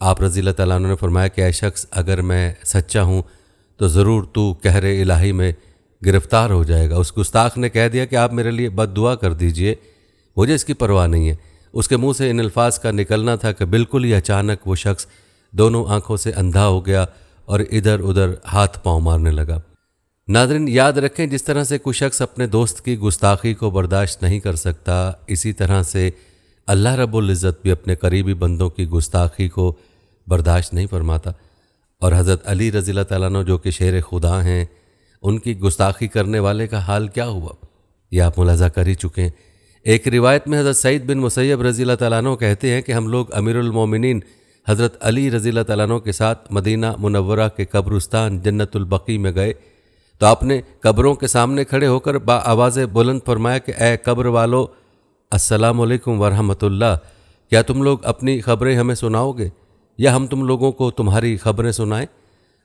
آپ رضی اللہ تعالیٰ عنہ نے فرمایا کہ اے شخص، اگر میں سچا ہوں تو ضرور تو قہر الہی میں گرفتار ہو جائے گا۔ اس گستاخ نے کہہ دیا کہ آپ میرے لیے بد دعا کر دیجئے، مجھے اس کی پرواہ نہیں ہے۔ اس کے منہ سے ان الفاظ کا نکلنا تھا کہ بالکل ہی اچانک وہ شخص دونوں آنکھوں سے اندھا ہو گیا اور ادھر ادھر ہاتھ پاؤں مارنے لگا۔ ناظرین، یاد رکھیں، جس طرح سے کوئی شخص اپنے دوست کی گستاخی کو برداشت نہیں کر سکتا، اسی طرح سے اللہ رب العزت بھی اپنے قریبی بندوں کی گستاخی کو برداشت نہیں فرماتا۔ اور حضرت علی رضی اللہ تعالیٰ عنہ جو کہ شیر خدا ہیں، ان کی گستاخی کرنے والے کا حال کیا ہوا یہ آپ ملاحظہ کر ہی چکے ہیں۔ ایک روایت میں حضرت سعید بن مسیب رضی اللہ تعالیٰ عنہ کہتے ہیں کہ ہم لوگ امیر المومنین حضرت علی رضی اللہ تعالیٰ عنہ کے ساتھ مدینہ منورہ کے قبرستان جنت البقیع میں گئے تو آپ نے قبروں کے سامنے کھڑے ہو کر آواز بلند فرمایا کہ اے قبر والو، السلام علیکم ورحمۃ اللہ، کیا تم لوگ اپنی خبریں ہمیں سناؤ گے یا ہم تم لوگوں کو تمہاری خبریں سنائیں؟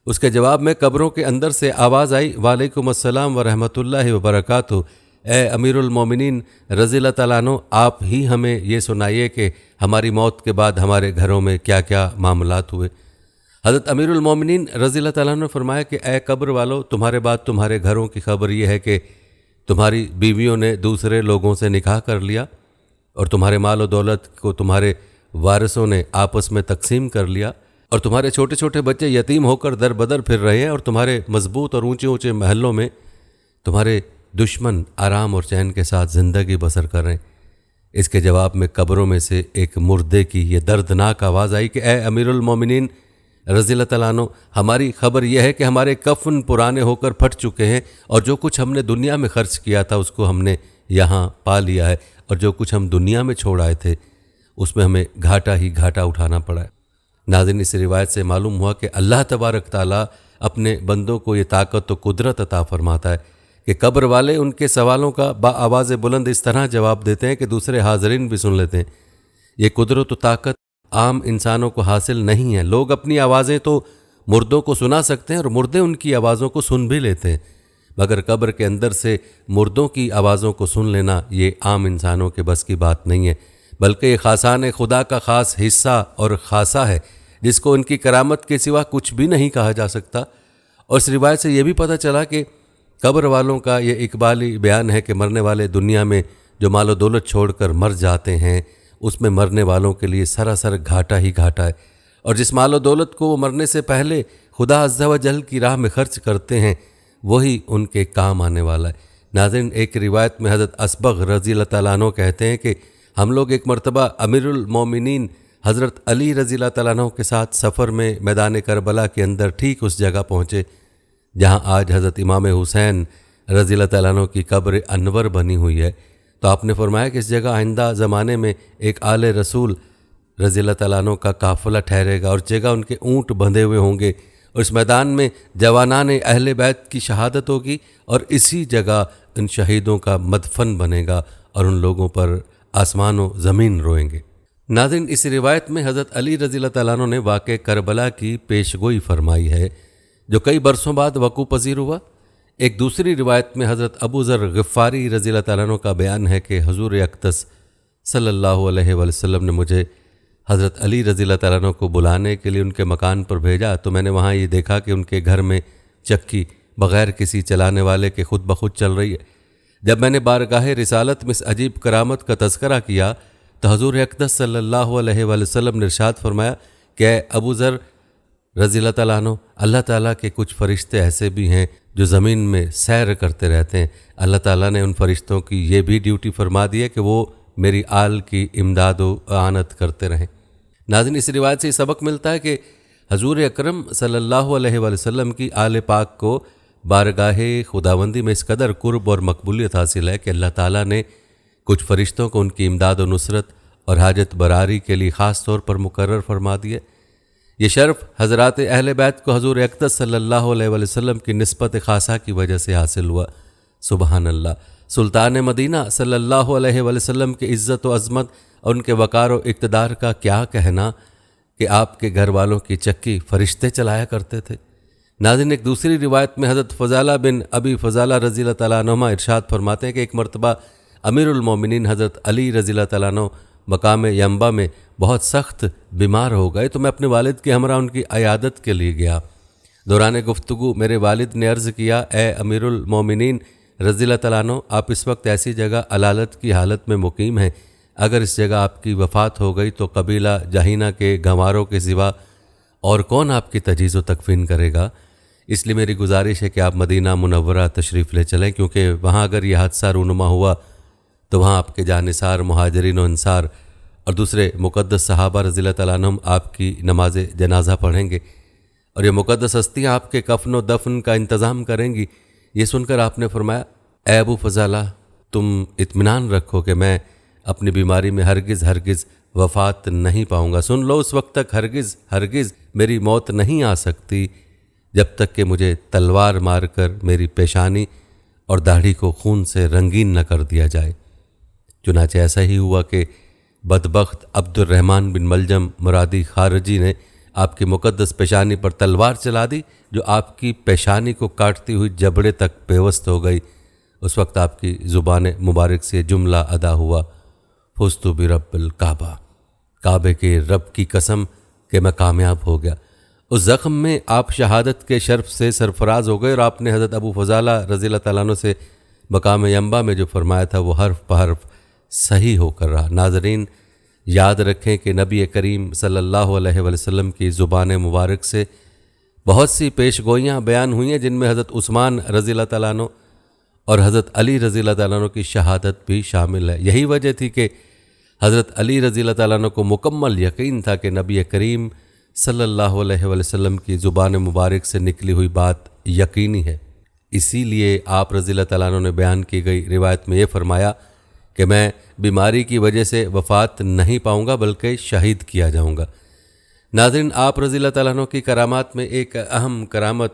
اس کے جواب میں قبروں کے اندر سے آواز آئی، وعلیکم السلام ورحمۃ اللہ وبرکاتہ، اے امیر المومنین رضی اللہ تعالیٰ عنہ، آپ ہی ہمیں یہ سنائیے کہ ہماری موت کے بعد ہمارے گھروں میں کیا کیا معاملات ہوئے۔ حضرت امیر المومنین رضی اللہ تعالیٰ عنہ نے فرمایا کہ اے قبر والو، تمہارے بعد تمہارے گھروں کی خبر یہ ہے کہ تمہاری بیویوں نے دوسرے لوگوں سے نکاح کر لیا اور تمہارے مال و دولت کو تمہارے وارثوں نے آپس میں تقسیم کر لیا، اور تمہارے چھوٹے چھوٹے بچے یتیم ہو کر در بدر پھر رہے ہیں، اور تمہارے مضبوط اور اونچے اونچے محلوں میں تمہارے دشمن آرام اور چین کے ساتھ زندگی بسر کر رہے ہیں۔ اس کے جواب میں قبروں میں سے ایک مردے کی یہ دردناک آواز آئی کہ اے امیر المومنین رضی اللہ تعالیٰ عنہ، ہماری خبر یہ ہے کہ ہمارے کفن پرانے ہو کر پھٹ چکے ہیں، اور جو کچھ ہم نے دنیا میں خرچ کیا تھا اس کو ہم نے یہاں پا لیا ہے، اور جو کچھ ہم دنیا میں چھوڑ آئے تھے اس میں ہمیں گھاٹا ہی گھاٹا اٹھانا پڑا ہے۔ ناظرین، اس روایت سے معلوم ہوا کہ اللہ تبارک تعالیٰ اپنے بندوں کو یہ طاقت و قدرت عطا فرماتا ہے کہ قبر والے ان کے سوالوں کا آواز بلند اس طرح جواب دیتے ہیں کہ دوسرے حاضرین بھی سن لیتے ہیں۔ یہ قدرت و طاقت عام انسانوں کو حاصل نہیں ہے۔ لوگ اپنی آوازیں تو مردوں کو سنا سکتے ہیں اور مردے ان کی آوازوں کو سن بھی لیتے ہیں، مگر قبر کے اندر سے مردوں کی آوازوں کو سن لینا یہ عام انسانوں کے بس کی بات نہیں ہے، بلکہ یہ خاصان خدا کا خاص حصہ اور خاصہ ہے جس کو ان کی کرامت کے سوا کچھ بھی نہیں کہا جا سکتا۔ اور اس روایت سے یہ بھی پتہ چلا کہ قبر والوں کا یہ اقبالی بیان ہے کہ مرنے والے دنیا میں جو مال و دولت چھوڑ کر مر جاتے ہیں اس میں مرنے والوں کے لیے سراسر گھاٹا ہی گھاٹا ہے، اور جس مال و دولت کو وہ مرنے سے پہلے خدا عز و جل کی راہ میں خرچ کرتے ہیں وہی ان کے کام آنے والا ہے۔ ناظرین، ایک روایت میں حضرت اسبغ رضی اللہ تعالیٰ عنہ کہتے ہیں کہ ہم لوگ ایک مرتبہ امیر المومنین حضرت علی رضی اللہ تعالیٰ عنہ کے ساتھ سفر میں میدان کربلا کے اندر ٹھیک اس جگہ پہنچے جہاں آج حضرت امام حسین رضی اللہ تعالیٰ عنہ کی قبر انور بنی ہوئی ہے۔ تو آپ نے فرمایا کہ اس جگہ آئندہ زمانے میں ایک آل رسول رضی اللہ تعالیٰ عنہ کا قافلہ ٹھہرے گا، اور جگہ ان کے اونٹ بندھے ہوئے ہوں گے، اور اس میدان میں جوانان اہل بیت کی شہادت ہوگی، اور اسی جگہ ان شہیدوں کا مدفن بنے گا اور ان لوگوں پر آسمان و زمین روئیں گے۔ ناظرین، اس روایت میں حضرت علی رضی اللہ تعالیٰ عنہ نے واقع کربلا کی پیشگوئی فرمائی ہے جو کئی برسوں بعد وقوع پذیر ہوا۔ ایک دوسری روایت میں حضرت ابو ذر غفاری رضی اللہ تعالیٰ عنہ کا بیان ہے کہ حضور اقدس صلی اللہ علیہ وسلم نے مجھے حضرت علی رضی اللہ تعالیٰ عنہ کو بلانے کے لیے ان کے مکان پر بھیجا، تو میں نے وہاں یہ دیکھا کہ ان کے گھر میں چکی بغیر کسی چلانے والے کے خود بخود چل رہی ہے۔ جب میں نے بارگاہ رسالت میں اس عجیب کرامت کا تذکرہ کیا تو حضور اقدس صلی اللہ علیہ وسلم نے ارشاد فرمایا کہ اے ابو ذر رضی اللہ تعالیٰ عنہ، اللہ تعالیٰ کے کچھ فرشتے ایسے بھی ہیں جو زمین میں سیر کرتے رہتے ہیں۔ اللہ تعالیٰ نے ان فرشتوں کی یہ بھی ڈیوٹی فرما دی ہے کہ وہ میری آل کی امداد و اعانت کرتے رہیں۔ ناظرین، اس روایت سے یہ سبق ملتا ہے کہ حضور اکرم صلی اللہ علیہ وسلم کی آل پاک کو بارگاہ خداوندی میں اس قدر قرب اور مقبولیت حاصل ہے کہ اللہ تعالیٰ نے کچھ فرشتوں کو ان کی امداد و نصرت اور حاجت براری کے لیے خاص طور پر مقرر فرما دیے۔ یہ شرف حضرات اہل بیت کو حضور اقدس صلی اللہ علیہ وسلم کی نسبت خاصہ کی وجہ سے حاصل ہوا۔ سبحان اللہ۔ سلطان مدینہ صلی اللہ علیہ وسلم کی عزت و عظمت اور ان کے وقار و اقتدار کا کیا کہنا کہ آپ کے گھر والوں کی چکی فرشتے چلایا کرتے تھے۔ ناظرین، ایک دوسری روایت میں حضرت فضالہ بن ابی فضالہ رضی اللہ تعالیٰ عنہ ارشاد فرماتے ہیں کہ ایک مرتبہ امیر المومنین حضرت علی رضی اللہ تعالیٰ عنہ مقام ینبا میں بہت سخت بیمار ہو گئے تو میں اپنے والد کے ہمراہ ان کی عیادت کے لیے گیا۔ دوران گفتگو میرے والد نے عرض کیا، اے امیر المومنین رضی اللہ تعالیٰ عنہ، آپ اس وقت ایسی جگہ علالت کی حالت میں مقیم ہیں، اگر اس جگہ آپ کی وفات ہو گئی تو قبیلہ جہینہ کے گنواروں کے سوا اور کون آپ کی تجہیز و تکفین کرے گا؟ اس لیے میری گزارش ہے کہ آپ مدینہ منورہ تشریف لے چلیں، کیونکہ وہاں اگر یہ حادثہ رونما ہوا تو وہاں آپ کے جانثار مہاجرین و انصار اور دوسرے مقدس صحابہ رضی اللہ تعالیٰ عنہم آپ کی نماز جنازہ پڑھیں گے اور یہ مقدس ہستیاں آپ کے کفن و دفن کا انتظام کریں گی۔ یہ سن کر آپ نے فرمایا، اے ابو فضالہ، تم اطمینان رکھو کہ میں اپنی بیماری میں ہرگز وفات نہیں پاؤں گا۔ سن لو، اس وقت تک ہرگز میری موت نہیں آ سکتی جب تک کہ مجھے تلوار مار کر میری پیشانی اور داڑھی کو خون سے رنگین نہ کر دیا جائے۔ چنانچہ ایسا ہی ہوا کہ بدبخت عبد الرحمن بن ملجم مرادی خارجی نے آپ کی مقدس پیشانی پر تلوار چلا دی، جو آپ کی پیشانی کو کاٹتی ہوئی جبڑے تک پیوست ہو گئی۔ اس وقت آپ کی زبان مبارک سے جملہ ادا ہوا، فزت برب الکعبہ، کعبے کے رب کی قسم کہ میں کامیاب ہو گیا۔ اس زخم میں آپ شہادت کے شرف سے سرفراز ہو گئے اور آپ نے حضرت ابو فضالہ رضی اللہ تعالیٰ عنہ سے مقام ینبا میں جو فرمایا تھا وہ حرف بحرف صحیح ہو کر رہا۔ ناظرین، یاد رکھیں کہ نبی کریم صلی اللہ علیہ وسلم کی زبان مبارک سے بہت سی پیش گوئیاں بیان ہوئی ہیں، جن میں حضرت عثمان رضی اللہ تعالیٰ عنہ اور حضرت علی رضی اللہ تعالیٰ عنہ کی شہادت بھی شامل ہے۔ یہی وجہ تھی کہ حضرت علی رضی اللہ تعالیٰ عنہ کو مکمل یقین تھا کہ نبی کریم صلی اللہ علیہ وسلم کی زبان مبارک سے نکلی ہوئی بات یقینی ہے۔ اسی لیے آپ رضی اللہ تعالیٰ عنہ نے بیان کی گئی روایت میں یہ فرمایا کہ میں بیماری کی وجہ سے وفات نہیں پاؤں گا بلکہ شہید کیا جاؤں گا۔ ناظرین، آپ رضی اللہ تعالیٰ عنہ کی کرامات میں ایک اہم کرامت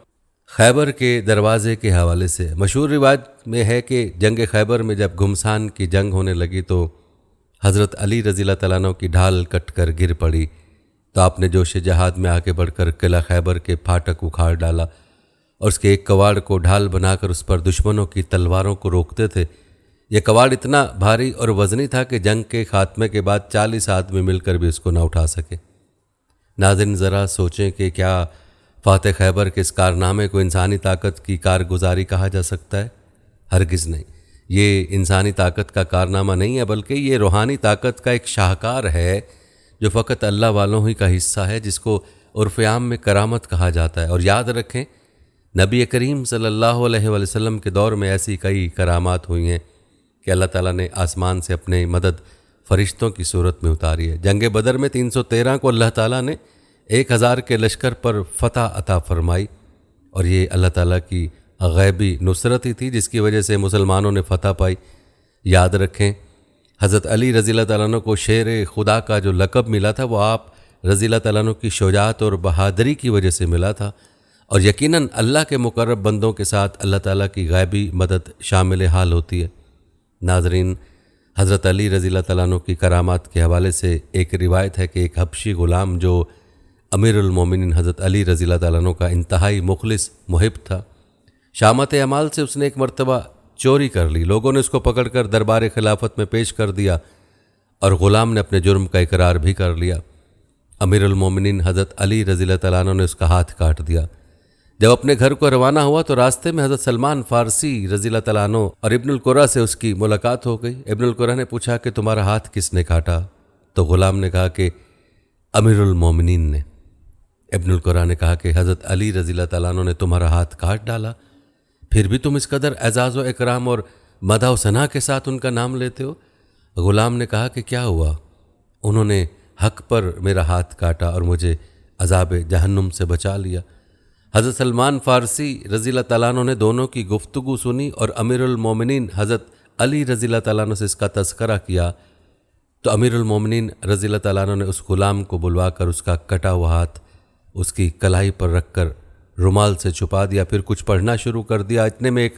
خیبر کے دروازے کے حوالے سے مشہور روایت میں ہے کہ جنگ خیبر میں جب گھمسان کی جنگ ہونے لگی تو حضرت علی رضی اللہ تعالیٰ عنہ کی ڈھال کٹ کر گر پڑی، تو آپ نے جوش جہاد میں آگے بڑھ کر قلعہ خیبر کے پھاٹک اکھاڑ ڈالا اور اس کے ایک کواڑ کو ڈھال بنا کر اس پر دشمنوں کی تلواروں کو روکتے تھے۔ یہ کواڑ اتنا بھاری اور وزنی تھا کہ جنگ کے خاتمے کے بعد 40 آدمی مل کر بھی اس کو نہ اٹھا سکے۔ ناظرین، ذرا سوچیں کہ کیا فاتح خیبر کے اس کارنامے کو انسانی طاقت کی کارگزاری کہا جا سکتا ہے؟ ہرگز نہیں۔ یہ انسانی طاقت کا کارنامہ نہیں ہے، بلکہ یہ روحانی طاقت کا ایک شاہکار ہے جو فقط اللہ والوں ہی کا حصہ ہے، جس کو عرف عام میں کرامت کہا جاتا ہے۔ اور یاد رکھیں، نبی کریم صلی اللہ علیہ وسلم کے دور میں ایسی کئی کرامات ہوئی ہیں کہ اللہ تعالیٰ نے آسمان سے اپنے مدد فرشتوں کی صورت میں اتاری ہے۔ جنگ بدر میں 313 کو اللہ تعالیٰ نے 1000 کے لشکر پر فتح عطا فرمائی، اور یہ اللہ تعالیٰ کی غیبی نصرت ہی تھی جس کی وجہ سے مسلمانوں نے فتح پائی۔ یاد رکھیں، حضرت علی رضی اللہ تعالیٰ عنہ کو شیر خدا کا جو لقب ملا تھا وہ آپ رضی اللہ تعالیٰ عنہ کی شجاعت اور بہادری کی وجہ سے ملا تھا، اور یقیناً اللہ کے مقرب بندوں کے ساتھ اللہ تعالیٰ کی غیبی مدد شامل حال ہوتی ہے۔ ناظرین، حضرت علی رضی اللہ تعالیٰ عنہ کی کرامات کے حوالے سے ایک روایت ہے کہ ایک حبشی غلام جو امیر المومنین حضرت علی رضی اللہ تعالیٰ عنہ کا انتہائی مخلص محب تھا، شامت اعمال سے اس نے ایک مرتبہ چوری کر لی۔ لوگوں نے اس کو پکڑ کر دربار خلافت میں پیش کر دیا اور غلام نے اپنے جرم کا اقرار بھی کر لیا۔ امیر المومنین حضرت علی رضی اللہ تعالیٰ عنہ نے اس کا ہاتھ کاٹ دیا۔ جب اپنے گھر کو روانہ ہوا تو راستے میں حضرت سلمان فارسی رضی اللہ تعالیٰ عنہ اور ابن القرہ سے اس کی ملاقات ہو گئی۔ ابن القرہ نے پوچھا کہ تمہارا ہاتھ کس نے کاٹا؟ تو غلام نے کہا کہ امیر المومنین نے۔ ابن القرہ نے کہا کہ حضرت علی رضی اللہ تعالیٰ عنہ نے تمہارا ہاتھ کاٹ ڈالا، پھر بھی تم اس قدر اعزاز و اکرام اور مدح و ثنا کے ساتھ ان کا نام لیتے ہو؟ غلام نے کہا کہ کیا ہوا؟ انہوں نے حق پر میرا ہاتھ کاٹا اور مجھے عذاب جہنم سے بچا لیا۔ حضرت سلمان فارسی رضی اللہ تعالیٰ عنہ نے دونوں کی گفتگو سنی اور امیر المومنین حضرت علی رضی اللہ تعالیٰ عنہ سے اس کا تذکرہ کیا، تو امیر المومنین رضی اللہ تعالیٰ عنہ نے اس غلام کو بلوا کر اس کا کٹا ہوا ہاتھ اس کی کلائی پر رکھ کر رومال سے چھپا دیا، پھر کچھ پڑھنا شروع کر دیا۔ اتنے میں ایک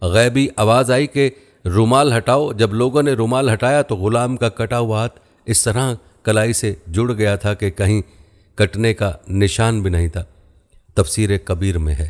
غیبی آواز آئی کہ رومال ہٹاؤ۔ جب لوگوں نے رومال ہٹایا تو غلام کا کٹا ہوا ہاتھ اس طرح کلائی سے جڑ گیا تھا کہ کہیں کٹنے کا نشان بھی نہیں تھا۔ تفسیر کبیر میں ہے۔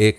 1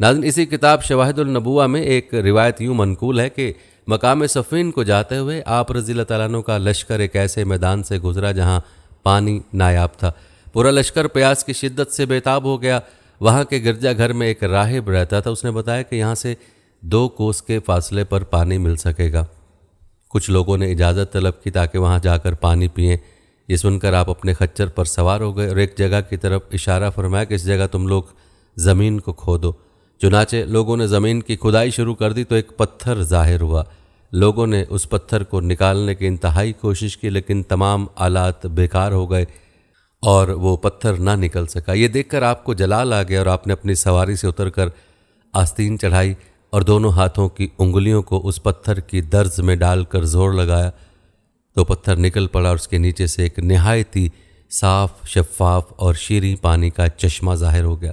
ناظرین، اسی کتاب شواہد النبوہ میں ایک روایت یوں منقول ہے کہ مقام صفین کو جاتے ہوئے آپ رضی اللہ تعالیٰ عنہ کا لشکر ایک ایسے میدان سے گزرا جہاں پانی نایاب تھا۔ پورا لشکر پیاس کی شدت سے بےتاب ہو گیا۔ وہاں کے گرجا گھر میں ایک راہب رہتا تھا، اس نے بتایا کہ یہاں سے 2 کوس کے فاصلے پر پانی مل سکے گا۔ کچھ لوگوں نے اجازت طلب کی تاکہ وہاں جا کر پانی پئیں۔ یہ سن کر آپ اپنے خچر پر سوار ہو گئے اور ایک جگہ کی طرف اشارہ فرمایا کہ اس جگہ تم لوگ زمین کو کھودو۔ چنانچہ لوگوں نے زمین کی کھدائی شروع کر دی تو ایک پتھر ظاہر ہوا۔ لوگوں نے اس پتھر کو نکالنے کی انتہائی کوشش کی، لیکن تمام آلات بیکار ہو گئے اور وہ پتھر نہ نکل سکا۔ یہ دیکھ کر آپ کو جلال آ گیا اور آپ نے اپنی سواری سے اتر کر آستین چڑھائی اور دونوں ہاتھوں کی انگلیوں کو اس پتھر کی درز میں ڈال کر زور لگایا تو پتھر نکل پڑا اور اس کے نیچے سے ایک نہایت ہی صاف، شفاف اور شیریں پانی کا چشمہ ظاہر ہو گیا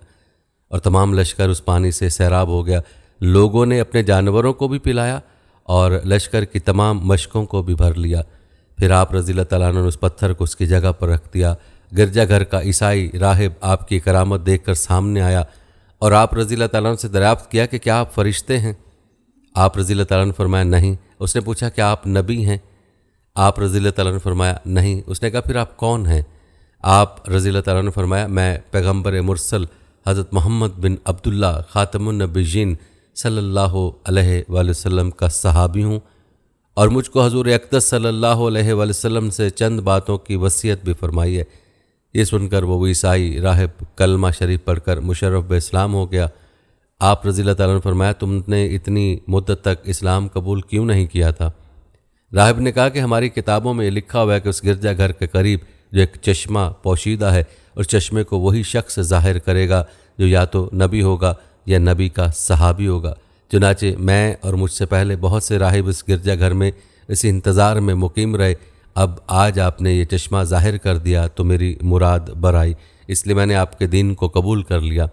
اور تمام لشکر اس پانی سے سیراب ہو گیا۔ لوگوں نے اپنے جانوروں کو بھی پلایا اور لشکر کی تمام مشکوں کو بھی بھر لیا۔ پھر آپ رضی اللہ تعالیٰ عنہ نے اس پتھر کو اس کی جگہ پر رکھ دیا۔ گرجا گھر کا عیسائی راہب آپ کی کرامت دیکھ کر سامنے آیا اور آپ رضی اللہ تعالیٰ عنہ سے دریافت کیا کہ کیا آپ فرشتے ہیں؟ آپ رضی اللہ تعالیٰ عنہ نے فرمایا نہیں۔ اس نے پوچھا کہ آپ نبی ہیں؟ آپ رضی اللہ تعالیٰ نے فرمایا نہیں۔ اس نے کہا پھر آپ کون ہیں؟ آپ رضی اللہ تعالیٰ نے فرمایا میں پیغمبر مرسل حضرت محمد بن عبداللہ خاتم النبیین صلی اللہ علیہ وآلہ وسلم کا صحابی ہوں، اور مجھ کو حضور اقدس صلی اللہ علیہ وآلہ وسلم سے چند باتوں کی وصیت بھی فرمائی ہے۔ یہ سن کر وہ عیسائی راہب کلمہ شریف پڑھ کر مشرف بے اسلام ہو گیا۔ آپ رضی اللہ تعالیٰ نے فرمایا تم نے اتنی مدت تک اسلام قبول کیوں نہیں کیا تھا؟ راہب نے کہا کہ ہماری کتابوں میں یہ لکھا ہوا ہے کہ اس گرجا گھر کے قریب جو ایک چشمہ پوشیدہ ہے، اس چشمے کو وہی شخص ظاہر کرے گا جو یا تو نبی ہوگا یا نبی کا صحابی ہوگا۔ چنانچہ میں اور مجھ سے پہلے بہت سے راہب اس گرجا گھر میں اسی انتظار میں مقیم رہے۔ اب آج آپ نے یہ چشمہ ظاہر کر دیا تو میری مراد بر آئی، اس لیے میں نے آپ کے دین کو قبول کر لیا۔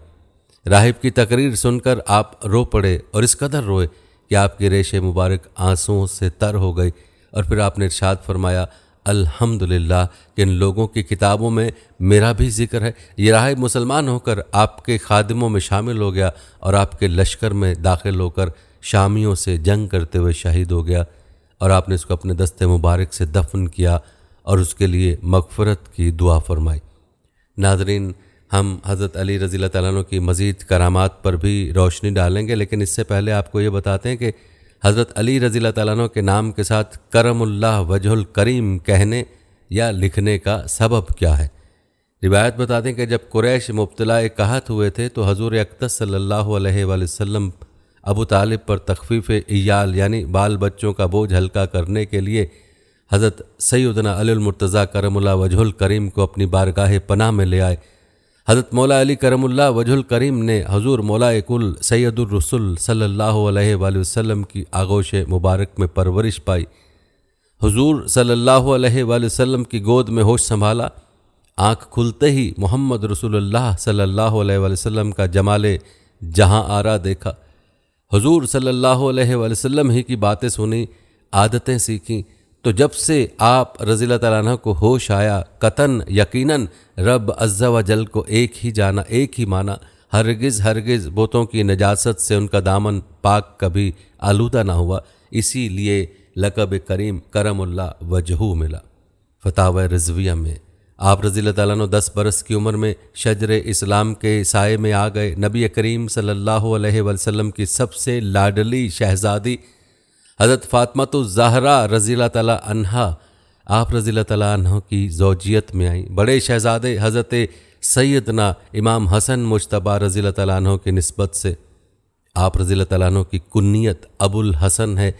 راہب کی تقریر سن کر آپ رو پڑے اور اس قدر روئے کہ آپ کی ریش مبارک آنسوؤں سے تر ہو گئی، اور پھر آپ نے ارشاد فرمایا الحمدللہ کہ ان لوگوں کی کتابوں میں میرا بھی ذکر ہے۔ یہ راہب مسلمان ہو کر آپ کے خادموں میں شامل ہو گیا اور آپ کے لشکر میں داخل ہو کر شامیوں سے جنگ کرتے ہوئے شہید ہو گیا، اور آپ نے اس کو اپنے دست مبارک سے دفن کیا اور اس کے لیے مغفرت کی دعا فرمائی۔ ناظرین، ہم حضرت علی رضی اللہ تعالیٰ عنہ کی مزید کرامات پر بھی روشنی ڈالیں گے، لیکن اس سے پہلے آپ کو یہ بتاتے ہیں کہ حضرت علی رضی اللہ تعالیٰ عنہ کے نام کے ساتھ کرم اللہ وجہ الکریم کہنے یا لکھنے کا سبب کیا ہے؟ روایت بتاتے ہیں کہ جب قریش مبتلا قحط ہوئے تھے تو حضور اقدس صلی اللہ علیہ وآلہ وسلم ابو طالب پر تخفیف عیال یعنی بال بچوں کا بوجھ ہلکا کرنے کے لیے حضرت سیدنا علی المرتضیٰ کرم اللہ وجہ الکریم کو اپنی بارگاہ پناہ میں لے آئے۔ حضرت مولا علی کرم اللہ وجہ الکریم نے حضور مولا کل سید الرسل صلی اللہ علیہ وآلہ وسلم کی آغوش مبارک میں پرورش پائی۔ حضور صلی اللہ علیہ وآلہ وسلم کی گود میں ہوش سنبھالا۔ آنکھ کھلتے ہی محمد رسول اللہ صلی اللہ علیہ وآلہ وسلم کا جمال جہاں آرا دیکھا۔ حضور صلی اللہ علیہ وآلہ وسلم ہی کی باتیں سنی، عادتیں سیکھیں، تو جب سے آپ رضی اللہ تعالیٰ عنہ کو ہوش آیا قطعاً یقیناً رب عز و جل کو ایک ہی جانا، ایک ہی مانا، ہرگز بتوں کی نجاست سے ان کا دامن پاک کبھی آلودہ نہ ہوا، اسی لیے لقب کریم کرم اللہ وجہو ملا۔ فتاوی رضویہ میں آپ رضی اللہ تعالیٰ عنہ 10 برس کی عمر میں شجر اسلام کے سائے میں آ گئے۔ نبی کریم صلی اللہ علیہ وسلم کی سب سے لاڈلی شہزادی حضرت فاطمۃ الزہرا رضی اللہ تعالیٰ عنہا آپ رضی اللہ تعالیٰ عنہ کی زوجیت میں آئیں۔ بڑے شہزادے حضرت سیدنا امام حسن مجتبیٰ رضی اللہ تعالیٰ عنہ کی نسبت سے آپ رضی اللہ تعالیٰ عنہ کی کنیت ابو الحسن ہے،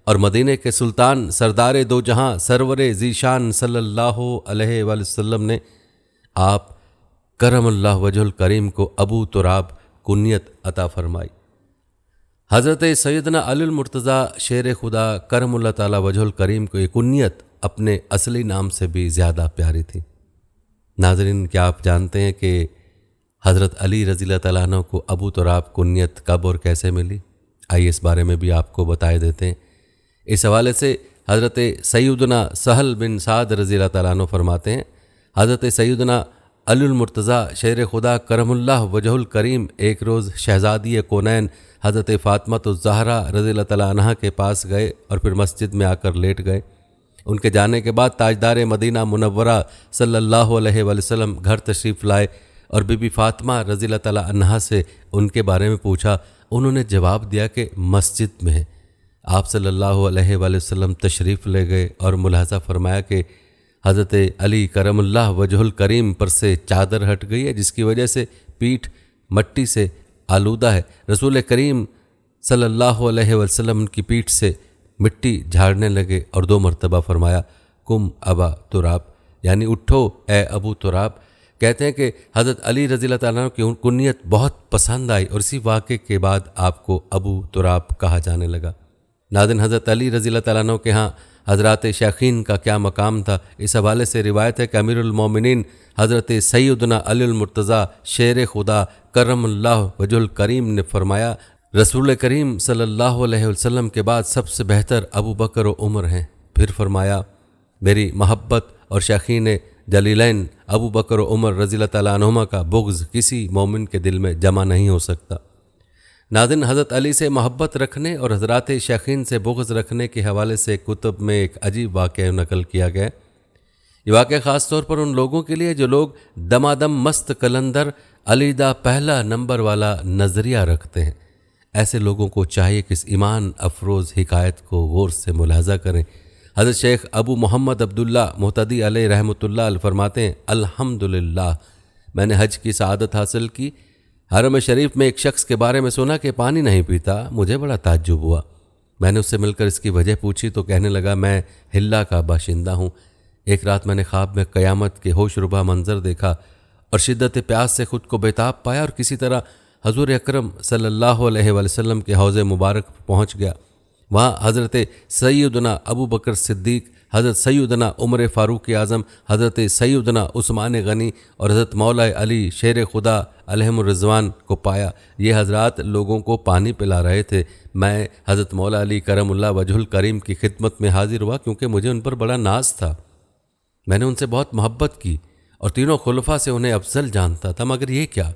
اور مدینہ کے سلطان سردار دو جہاں سرور ذیشان صلی اللہ علیہ وآلہ وسلم نے آپ کرم اللہ وجہ الکریم کو ابو تراب کنیت عطا فرمائی۔ حضرت سیدنا علی المرتضیٰ شیر خدا کرم اللہ تعالی وجہ الکریم کو یہ کنیت اپنے اصلی نام سے بھی زیادہ پیاری تھی۔ ناظرین، کیا آپ جانتے ہیں کہ حضرت علی رضی اللہ تعالیٰ عنہ کو ابو تراب کنیت کب اور کیسے ملی؟ آئیے اس بارے میں بھی آپ کو بتائے دیتے ہیں۔ اس حوالے سے حضرت سیدنا سہل بن سعد رضی اللہ تعالیٰ عنہ فرماتے ہیں، حضرت سیدنا علی المرتضیٰ شیر خدا کرم اللہ وجہ الکریم ایک روز شہزادی کونین حضرت فاطمہ الزہرا رضی اللہ تعالیٰ عنہا کے پاس گئے اور پھر مسجد میں آ کر لیٹ گئے۔ ان کے جانے کے بعد تاجدار مدینہ منورہ صلی اللہ علیہ وآلہ وسلم گھر تشریف لائے اور بی بی فاطمہ رضی اللہ تعالیٰ عنہا سے ان کے بارے میں پوچھا۔ انہوں نے جواب دیا کہ مسجد میں ہے۔ آپ صلی اللہ علیہ وآلہ وسلم تشریف لے گئے اور ملاحظہ فرمایا کہ حضرت علی کرم اللہ وجہ الکریم پر سے چادر ہٹ گئی ہے، جس کی وجہ سے پیٹھ مٹی سے آلودہ ہے۔ رسول کریم صلی اللہ علیہ وسلم ان کی پیٹھ سے مٹی جھاڑنے لگے اور 2 مرتبہ فرمایا کم ابا تراب، یعنی اٹھو اے ابو تراب۔ کہتے ہیں کہ حضرت علی رضی اللہ تعالیٰ عنہ کی کنیت بہت پسند آئی اور اسی واقعے کے بعد آپ کو ابو تراب کہا جانے لگا۔ ناظرین، حضرت علی رضی اللہ تعالیٰ عنہ کے ہاں حضرات شیخین کا کیا مقام تھا، اس حوالے سے روایت ہے کہ امیر المومنین حضرت سیدنا علی المرتضیٰ شیر خدا کرم اللہ وجہ الکریم نے فرمایا رسول کریم صلی اللہ علیہ وسلم کے بعد سب سے بہتر ابو بکر و عمر ہیں۔ پھر فرمایا میری محبت اور شیخین جلیلین ابو بکر و عمر رضی اللہ تعالیٰ عنہما کا بغض کسی مومن کے دل میں جمع نہیں ہو سکتا۔ ناظرین، حضرت علی سے محبت رکھنے اور حضرات شیخین سے بغض رکھنے کے حوالے سے کتب میں ایک عجیب واقعہ نقل کیا گیا۔ یہ واقعہ خاص طور پر ان لوگوں کے لیے جو لوگ دمادم مست قلندر علی دا پہلا نمبر والا نظریہ رکھتے ہیں۔ ایسے لوگوں کو چاہیے کہ اس ایمان افروز حکایت کو غور سے ملاحظہ کریں۔ حضرت شیخ ابو محمد عبداللہ محتدی علیہ رحمۃ اللہ فرماتے ہیں الحمدللہ میں نے حج کی سعادت حاصل کی۔ حرم شریف میں ایک شخص کے بارے میں سنا کہ پانی نہیں پیتا، مجھے بڑا تعجب ہوا۔ میں نے اس سے مل کر اس کی وجہ پوچھی تو کہنے لگا میں ہلا کا باشندہ ہوں۔ ایک رات میں نے خواب میں قیامت کے ہوش ربا منظر دیکھا اور شدت پیاس سے خود کو بیتاب پایا اور کسی طرح حضور اکرم صلی اللہ علیہ وآلہ وسلم کے حوض مبارک پہنچ گیا۔ وہاں حضرت سیدنا ابو بکر صدیق، حضرت سیدنا عمر فاروق اعظم، حضرت سیدنا عثمان غنی اور حضرت مولا علی شیر خدا علیہم الرضوان کو پایا۔ یہ حضرات لوگوں کو پانی پلا رہے تھے۔ میں حضرت مولا علی کرم اللہ وجہ الکریم کی خدمت میں حاضر ہوا کیونکہ مجھے ان پر بڑا ناز تھا۔ میں نے ان سے بہت محبت کی اور تینوں خلفاء سے انہیں افضل جانتا تھا، مگر یہ کیا،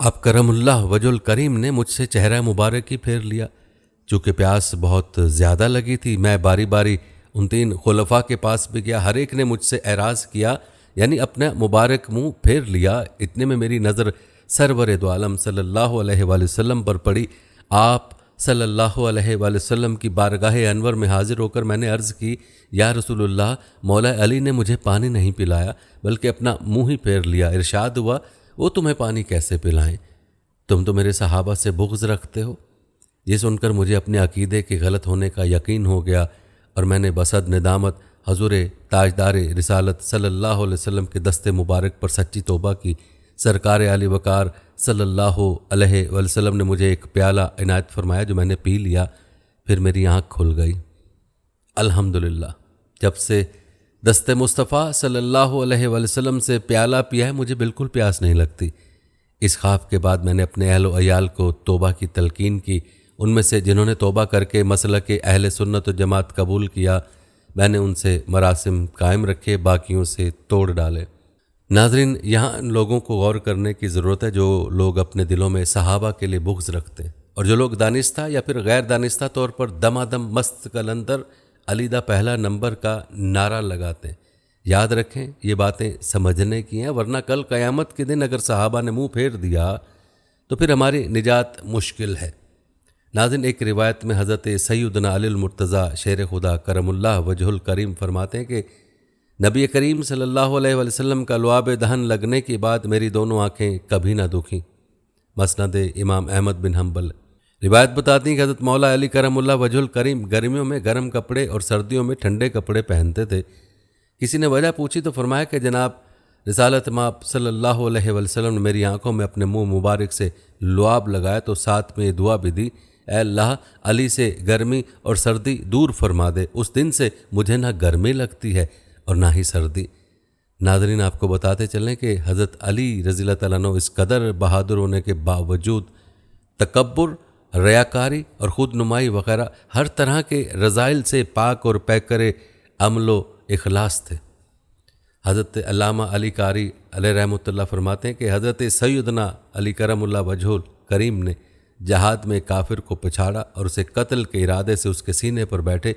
اب کرم اللہ وجہ الکریم نے مجھ سے چہرہ مبارک ہی پھیر لیا۔ چونکہ پیاس بہت زیادہ لگی تھی، میں باری باری ان 3 خلفاء کے پاس بھی گیا۔ ہر ایک نے مجھ سے اعراض کیا، یعنی اپنا مبارک منہ پھیر لیا۔ اتنے میں میری نظر سرور دو عالم صلی اللہ علیہ وآلہ وسلم پر پڑی۔ آپ صلی اللہ علیہ وآلہ وسلم کی بارگاہ انور میں حاضر ہو کر میں نے عرض کی یا رسول اللہ، مولا علی نے مجھے پانی نہیں پلایا بلکہ اپنا منہ ہی پھیر لیا۔ ارشاد ہوا وہ تمہیں پانی کیسے پلائیں، تم تو میرے صحابہ سے بغض رکھتے ہو۔ یہ سن کر مجھے اپنے عقیدے کے غلط ہونے کا یقین ہو گیا اور میں نے بصد ندامت حضور تاجدار رسالت صلی اللہ علیہ وسلم کے دست مبارک پر سچی توبہ کی۔ سرکار علی وقار صلی اللہ علیہ وآلہ وسلم نے مجھے ایک پیالہ عنایت فرمایا جو میں نے پی لیا، پھر میری آنکھ کھل گئی۔ الحمدللہ جب سے دست مصطفیٰ صلی اللہ علیہ وآلہ وسلم سے پیالہ پیا ہے مجھے بالکل پیاس نہیں لگتی۔ اس خواب کے بعد میں نے اپنے اہل و عیال کو توبہ کی تلقین کی۔ ان میں سے جنہوں نے توبہ کر کے مسلک اہل سنت و جماعت قبول کیا، میں نے ان سے مراسم قائم رکھے، باقیوں سے توڑ ڈالے۔ ناظرین، یہاں ان لوگوں کو غور کرنے کی ضرورت ہے جو لوگ اپنے دلوں میں صحابہ کے لیے بغض رکھتے ہیں اور جو لوگ دانستہ یا پھر غیر دانستہ طور پر دمادم مست قلندر علی دا پہلا نمبر کا نعرہ لگاتے ہیں۔ یاد رکھیں یہ باتیں سمجھنے کی ہیں، ورنہ کل قیامت کے دن اگر صحابہ نے منہ پھیر دیا تو پھر ہماری نجات مشکل ہے۔ ناظرین، ایک روایت میں حضرت سیدنا علی المرتضیٰ شیر خدا کرم اللہ وجہ الکریم فرماتے ہیں کہ نبی کریم صلی اللہ علیہ وآلہ وسلم کا لعاب دہن لگنے کے بعد میری دونوں آنکھیں کبھی نہ دکھیں۔ مسند امام احمد بن حنبل۔ روایت بتاتی ہیں کہ حضرت مولا علی کرم اللہ وجہ الکریم گرمیوں میں گرم کپڑے اور سردیوں میں ٹھنڈے کپڑے پہنتے تھے۔ کسی نے وجہ پوچھی تو فرمایا کہ جناب رسالت مآب صلی اللہ علیہ وآلہ وسلم نے میری آنکھوں میں اپنے منہ مبارک سے لعاب لگایا تو ساتھ میں یہ دعا بھی دی، اے اللہ علی سے گرمی اور سردی دور فرما دے، اس دن سے مجھے نہ گرمی لگتی ہے اور نہ ہی سردی۔ ناظرین، آپ کو بتاتے چلیں کہ حضرت علی رضی اللہ تعالیٰ عنہ اس قدر بہادر ہونے کے باوجود تکبر، ریاکاری اور خود نمائی وغیرہ ہر طرح کے رذائل سے پاک اور پیکر عمل و اخلاص تھے۔ حضرت علامہ علی قاری علیہ رحمۃ اللہ فرماتے ہیں کہ حضرت سیدنا علی کرم اللہ وجہ کریم نے جہاد میں کافر کو پچھاڑا اور اسے قتل کے ارادے سے اس کے سینے پر بیٹھے۔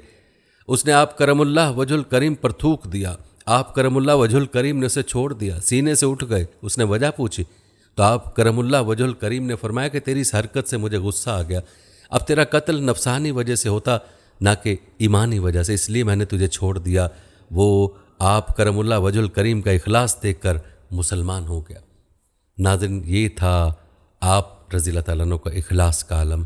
اس نے آپ کرم اللہ وجہ الکریم پر تھوک دیا۔ آپ کرم اللہ وجہ الکریم نے اسے چھوڑ دیا، سینے سے اٹھ گئے۔ اس نے وجہ پوچھی تو آپ کرم اللہ وجہ الکریم نے فرمایا کہ تیری اس حرکت سے مجھے غصہ آ گیا، اب تیرا قتل نفسانی وجہ سے ہوتا نہ کہ ایمانی وجہ سے، اس لیے میں نے تجھے چھوڑ دیا۔ وہ آپ کرم اللہ وجہ الکریم کا اخلاص دیکھ کر مسلمان ہو گیا۔ ناظرین، یہ تھا آپ رضی اللہ تعالیٰ عنہ کا اخلاص کا عالم۔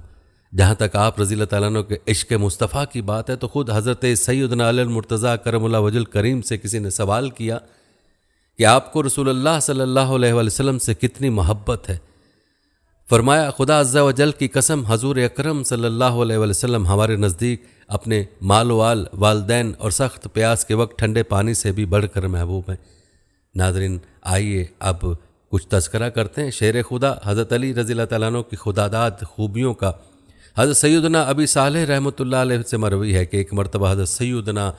جہاں تک آپ رضی اللہ تعالیٰ عنہ کے عشق مصطفیٰ کی بات ہے تو خود حضرت سیدنا علی المرتضیٰ کرم اللہ وجہ الکریم سے کسی نے سوال کیا کہ آپ کو رسول اللہ صلی اللہ علیہ وآلہ وسلم سے کتنی محبت ہے؟ فرمایا خدا عز و جل کی قسم، حضور اکرم صلی اللہ علیہ وآلہ وسلم ہمارے نزدیک اپنے مال و آل، والدین اور سخت پیاس کے وقت ٹھنڈے پانی سے بھی بڑھ کر محبوب ہیں۔ ناظرین، آئیے اب کچھ تذکرہ کرتے ہیں شیر خدا حضرت علی رضی اللہ تعالیٰ عنہ کی خداداد خوبیوں کا۔ حضرت سیدنا ابی صالح رحمۃ اللہ علیہ سے مروی ہے کہ ایک مرتبہ حضرت سیدنا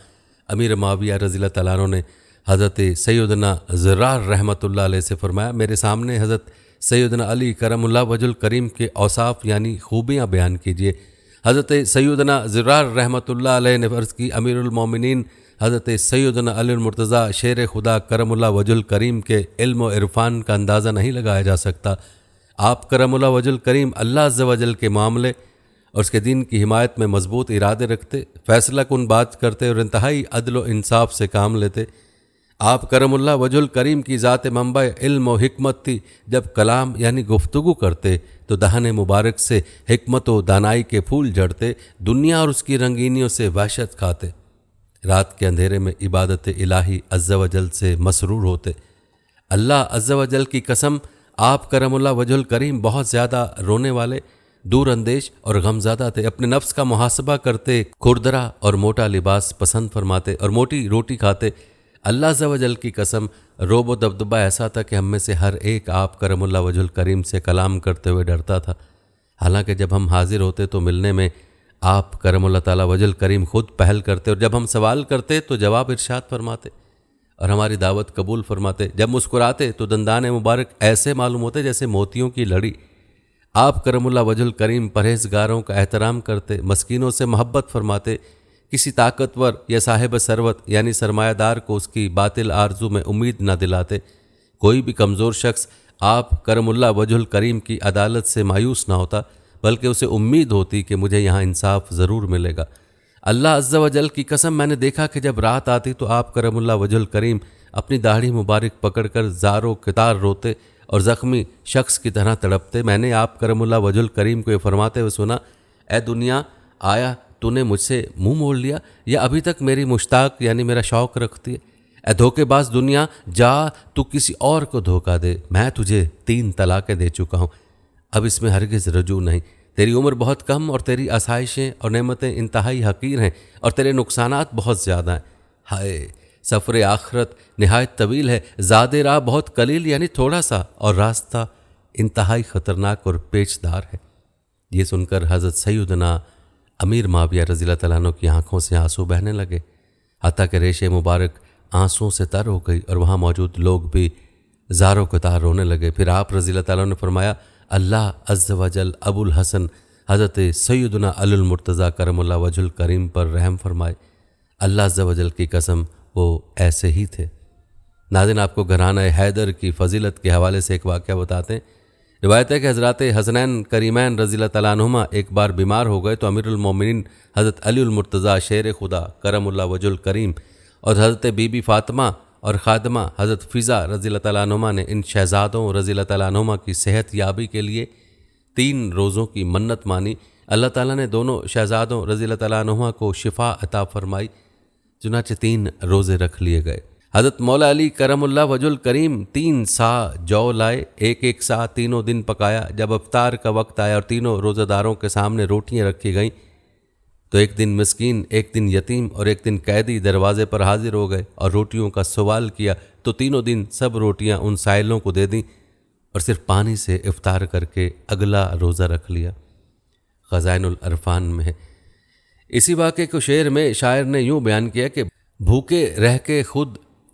امیر معاویہ رضی اللہ تعالیٰ عنہ نے حضرت سیدنا زرار رحمۃ اللہ علیہ سے فرمایا، میرے سامنے حضرت سیدنا علی کرم اللہ وجہ الکریم کے اوصاف یعنی خوبیاں بیان کیجیے۔ حضرت سیدنا زرار رحمۃ اللہ علیہ نے عرض کی، امیر المومنین حضرت سیدنا علی المرتضیٰ شیر خدا کرم اللہ وجہ الکریم کے علم و عرفان کا اندازہ نہیں لگایا جا سکتا۔ آپ کرم اللہ وجہ الکریم اللہ عز و جل کے معاملے اور اس کے دین کی حمایت میں مضبوط ارادے رکھتے، فیصلہ کن بات کرتے اور انتہائی عدل و انصاف سے کام لیتے۔ آپ کرم اللہ وجہ الکریم کی ذات منبع علم و حکمت تھی۔ جب کلام یعنی گفتگو کرتے تو دہن مبارک سے حکمت و دانائی کے پھول جھڑتے، دنیا اور اس کی رنگینیوں سے وحشت کھاتے، رات کے اندھیرے میں عبادت الہی عز و جل سے مسرور ہوتے۔ اللہ عز و جل کی قسم، آپ کرم اللہ وجہ الکریم بہت زیادہ رونے والے، دور اندیش اور غمزدہ تھے۔ اپنے نفس کا محاسبہ کرتے، کھردرا اور موٹا لباس پسند فرماتے اور موٹی روٹی کھاتے۔ اللہ عز و جل کی قسم، روب و دبدبہ ایسا تھا کہ ہم میں سے ہر ایک آپ کرم اللہ وجہ الکریم سے کلام کرتے ہوئے ڈرتا تھا۔ حالانکہ جب ہم حاضر ہوتے تو ملنے میں آپ کرم اللہ تعالیٰ وجہ الکریم خود پہل کرتے اور جب ہم سوال کرتے تو جواب ارشاد فرماتے اور ہماری دعوت قبول فرماتے۔ جب مسکراتے تو دندان مبارک ایسے معلوم ہوتے جیسے موتیوں کی لڑی۔ آپ کرم اللہ وجہ الکریم پرہیزگاروں کا احترام کرتے، مسکینوں سے محبت فرماتے، کسی طاقتور یا صاحب ثروت یعنی سرمایہ دار کو اس کی باطل آرزو میں امید نہ دلاتے۔ کوئی بھی کمزور شخص آپ کرم اللہ وجہ الکریم کی عدالت سے مایوس نہ ہوتا، بلکہ اسے امید ہوتی کہ مجھے یہاں انصاف ضرور ملے گا۔ اللہ عز و جل کی قسم، میں نے دیکھا کہ جب رات آتی تو آپ کرم اللہ وجہ الکریم اپنی داڑھی مبارک پکڑ کر زار و قطار روتے اور زخمی شخص کی طرح تڑپتے۔ میں نے آپ کرم اللہ وجہ الکریم کو یہ فرماتے ہوئے سنا، اے دنیا، آیا تو نے مجھ سے منہ موڑ لیا یا ابھی تک میری مشتاق یعنی میرا شوق رکھتی ہے؟ اے دھوکے باز دنیا، جا تو کسی اور کو دھوکہ دے، میں تجھے 3 طلاقیں دے چکا ہوں، اب اس میں ہرگز رجوع نہیں۔ تیری عمر بہت کم اور تیری آسائشیں اور نعمتیں انتہائی حقیر ہیں اور تیرے نقصانات بہت زیادہ ہیں۔ ہائے، سفر آخرت نہایت طویل ہے، زاد راہ بہت قلیل یعنی تھوڑا سا، اور راستہ انتہائی خطرناک اور پیچدار ہے۔ یہ سن کر حضرت سیدنا امیر معاویہ رضی اللہ تعالیٰ عنہ کی آنکھوں سے آنسو بہنے لگے، حتیٰ کہ ریش مبارک آنسوں سے تر ہو گئی اور وہاں موجود لوگ بھی زار و قطار رونے لگے۔ پھر آپ رضی اللہ تعالیٰ عنہ نے فرمایا، اللہ عز و جل ابو الحسن حضرت سیدنا علی المرتضیٰ کرم اللہ وجہ الکریم پر رحم فرمائے۔ اللہ عز و جل کی قسم، وہ ایسے ہی تھے۔ ناظرین، آپ کو گھرانہ حیدر کی فضیلت کے حوالے سے ایک واقعہ بتاتے ہیں۔ روایت ہے کہ حضرات حسنین کریمین رضی اللہ تعالیٰ عنہما ایک بار بیمار ہو گئے تو امیر المومنین حضرت علی المرتضیٰ شیر خدا کرم اللہ وجہ الکریم اور حضرت بی بی فاطمہ اور خادمہ حضرت فضا رضی اللہ تعالیٰ عنہما نے ان شہزادوں رضی اللہ تعالیٰ عنہما کی صحت یابی کے لیے 3 روزوں کی منت مانی۔ اللہ تعالیٰ نے دونوں شہزادوں رضی اللہ تعالیٰ عنہما کو شفا عطا فرمائی، چنانچہ 3 روزے رکھ لیے گئے۔ حضرت مولا علی کرم اللہ وجہ الکریم 3 سا جو لائے، ایک سا تینوں دن پکایا۔ جب افطار کا وقت آیا اور تینوں روزہ داروں کے سامنے روٹیاں رکھی گئیں تو ایک دن مسکین، ایک دن یتیم اور ایک دن قیدی دروازے پر حاضر ہو گئے اور روٹیوں کا سوال کیا تو تینوں دن سب روٹیاں ان سائلوں کو دے دیں اور صرف پانی سے افطار کر کے اگلا روزہ رکھ لیا۔ خزائن العرفان میں ہے۔ اسی واقعے کو شعر میں شاعر نے یوں بیان کیا کہ بھوکے رہ کے خود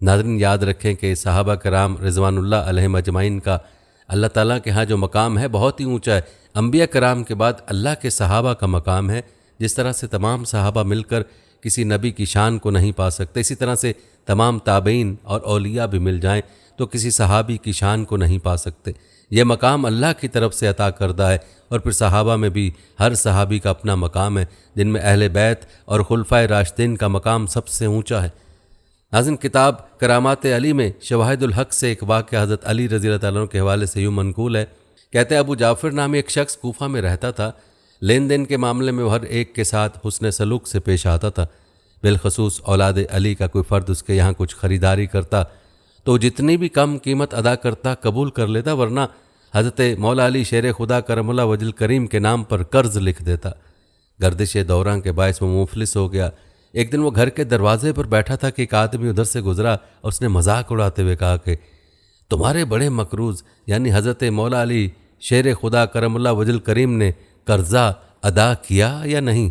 ناظرین یاد رکھیں کہ صحابہ کرام رضوان اللہ علیہم اجمعین کا اللہ تعالیٰ کے ہاں جو مقام ہے بہت ہی اونچا ہے۔ انبیاء کرام کے بعد اللہ کے صحابہ کا مقام ہے۔ جس طرح سے تمام صحابہ مل کر کسی نبی کی شان کو نہیں پا سکتے، اسی طرح سے تمام تابعین اور اولیاء بھی مل جائیں تو کسی صحابی کی شان کو نہیں پا سکتے۔ یہ مقام اللہ کی طرف سے عطا کردہ ہے، اور پھر صحابہ میں بھی ہر صحابی کا اپنا مقام ہے، جن میں اہل بیت اور خلفائے راشدین کا مقام سب سے اونچا ہے۔ ناظرین کتاب کرامات علی میں شواہد الحق سے ایک واقعہ حضرت علی رضی اللہ تعالیٰ عنہ کے حوالے سے یوں منقول ہے، کہتے ہیں ابو جعفر نامی ایک شخص کوفہ میں رہتا تھا۔ لین دین کے معاملے میں وہ ہر ایک کے ساتھ حسن سلوک سے پیش آتا تھا۔ بالخصوص اولاد علی کا کوئی فرد اس کے یہاں کچھ خریداری کرتا تو جتنی بھی کم قیمت ادا کرتا قبول کر لیتا، ورنہ حضرت مولا علی شیر خدا کرم اللہ وجل کریم کے نام پر قرض لکھ دیتا۔ گردش دوراں کے باعث وہ مفلس ہو گیا۔ ایک دن وہ گھر کے دروازے پر بیٹھا تھا کہ ایک آدمی ادھر سے گزرا اور اس نے مذاق اڑاتے ہوئے کہا کہ تمہارے بڑے مقروض یعنی حضرت مولا علی شیر خدا کرم اللہ وجل کریم نے قرضہ ادا کیا یا نہیں؟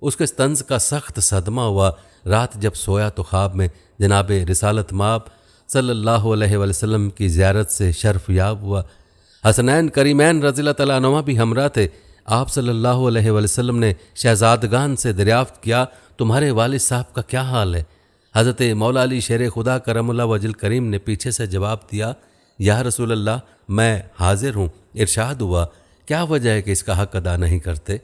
اس کے طنز کا سخت صدمہ ہوا۔ رات جب سویا تو خواب میں جناب رسالت مآب صلی اللہ علیہ وسلم کی زیارت سے شرف یاب ہوا۔ حسنین کریمین رضی اللہ تعالیٰ عنہما بھی ہمراہ تھے۔ آپ صلی اللہ علیہ وسلم نے شہزادگان سے دریافت کیا تمہارے والد صاحب کا کیا حال ہے؟ حضرت مولا علی شیر خدا کرم اللہ وجل کریم نے پیچھے سے جواب دیا یا رسول اللہ میں حاضر ہوں۔ ارشاد ہوا کیا وجہ ہے کہ اس کا حق ادا نہیں کرتے؟